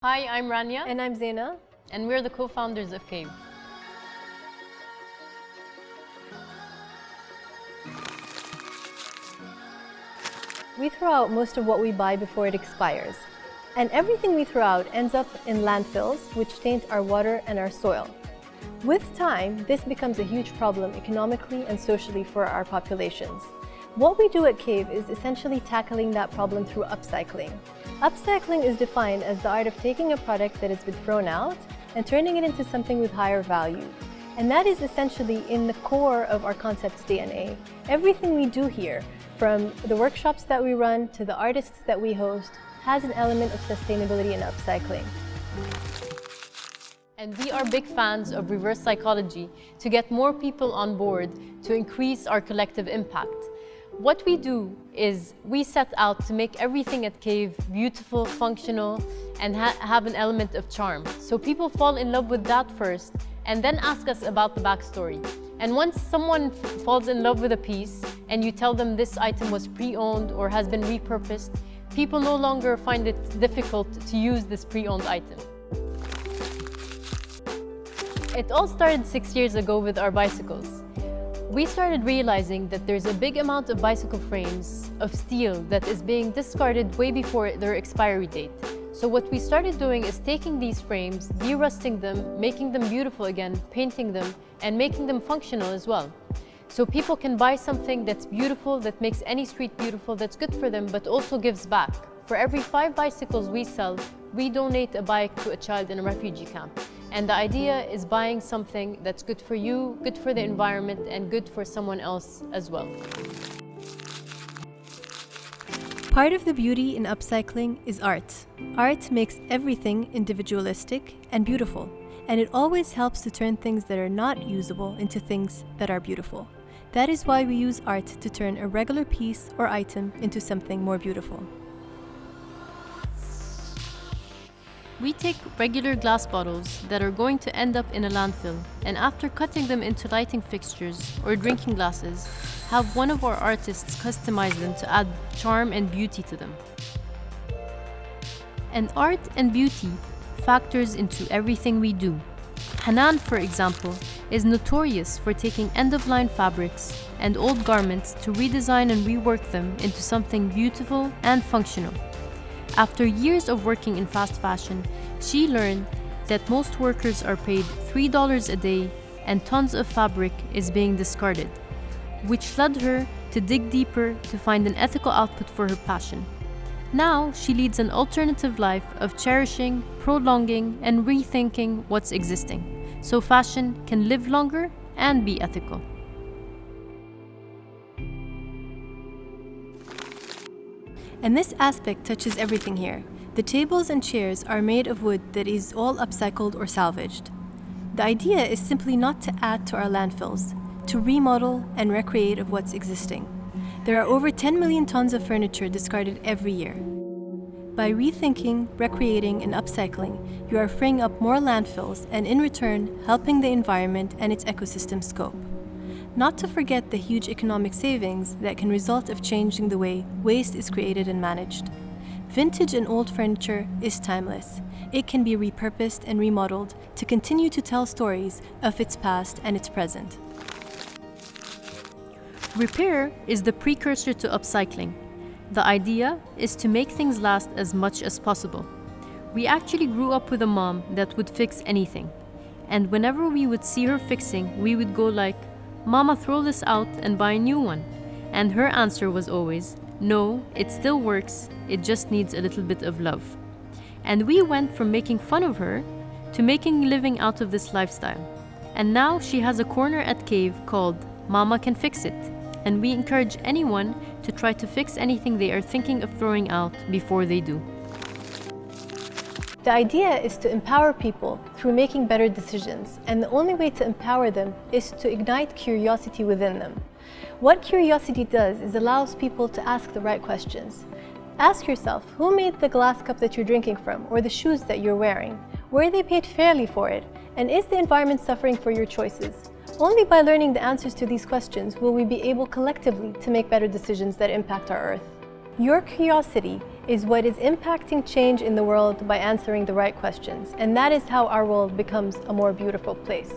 Hi, I'm Rania. And I'm Zaina. And we're the co-founders of Kave. We throw out most of what we buy before it expires. And everything we throw out ends up in landfills, which taint our water and our soil. With time, this becomes a huge problem economically and socially for our populations. What we do at Kave is essentially tackling that problem through upcycling. Upcycling is defined as the art of taking a product that has been thrown out and turning it into something with higher value. And that is essentially in the core of our concept's DNA. Everything we do here, from the workshops that we run to the artists that we host, has an element of sustainability and upcycling. And we are big fans of reverse psychology to get more people on board to increase our collective impact. What we do is we set out to make everything at Kave beautiful, functional, and have an element of charm. So people fall in love with that first and then ask us about the backstory. And once someone falls in love with a piece and you tell them this item was pre-owned or has been repurposed, people no longer find it difficult to use this pre-owned item. It all started 6 years ago with our bicycles. We started realizing that there's a big amount of bicycle frames of steel that is being discarded way before their expiry date. So what we started doing is taking these frames, de-rusting them, making them beautiful again, painting them, and making them functional as well. So people can buy something that's beautiful, that makes any street beautiful, that's good for them, but also gives back. For every 5 bicycles we sell, we donate a bike to a child in a refugee camp. And the idea is buying something that's good for you, good for the environment, and good for someone else as well. Part of the beauty in upcycling is art. Art makes everything individualistic and beautiful, and it always helps to turn things that are not usable into things that are beautiful. That is why we use art to turn a regular piece or item into something more beautiful. We take regular glass bottles that are going to end up in a landfill, and after cutting them into lighting fixtures or drinking glasses, have one of our artists customize them to add charm and beauty to them. And art and beauty factors into everything we do. Hanan, for example, is notorious for taking end-of-line fabrics and old garments to redesign and rework them into something beautiful and functional. After years of working in fast fashion, she learned that most workers are paid $3 a day and tons of fabric is being discarded, which led her to dig deeper to find an ethical output for her passion. Now, she leads an alternative life of cherishing, prolonging, and rethinking what's existing, so fashion can live longer and be ethical. And this aspect touches everything here. The tables and chairs are made of wood that is all upcycled or salvaged. The idea is simply not to add to our landfills, to remodel and recreate of what's existing. There are over 10 million tons of furniture discarded every year. By rethinking, recreating, and upcycling, you are freeing up more landfills and in return, helping the environment and its ecosystem scope. Not to forget the huge economic savings that can result of changing the way waste is created and managed. Vintage and old furniture is timeless. It can be repurposed and remodeled to continue to tell stories of its past and its present. Repair is the precursor to upcycling. The idea is to make things last as much as possible. We actually grew up with a mom that would fix anything. And whenever we would see her fixing, we would go like, "Mama, throw this out and buy a new one." And her answer was always, "No, it still works, it just needs a little bit of love." And we went from making fun of her to making a living out of this lifestyle. And now she has a corner at Kave called Mama Can Fix It. And we encourage anyone to try to fix anything they are thinking of throwing out before they do. The idea is to empower people through making better decisions, and the only way to empower them is to ignite curiosity within them. What curiosity does is allows people to ask the right questions. Ask yourself, who made the glass cup that you're drinking from, or the shoes that you're wearing? Were they paid fairly for it? And is the environment suffering for your choices? Only by learning the answers to these questions will we be able collectively to make better decisions that impact our Earth. Your curiosity is what is impacting change in the world by answering the right questions. And that is how our world becomes a more beautiful place.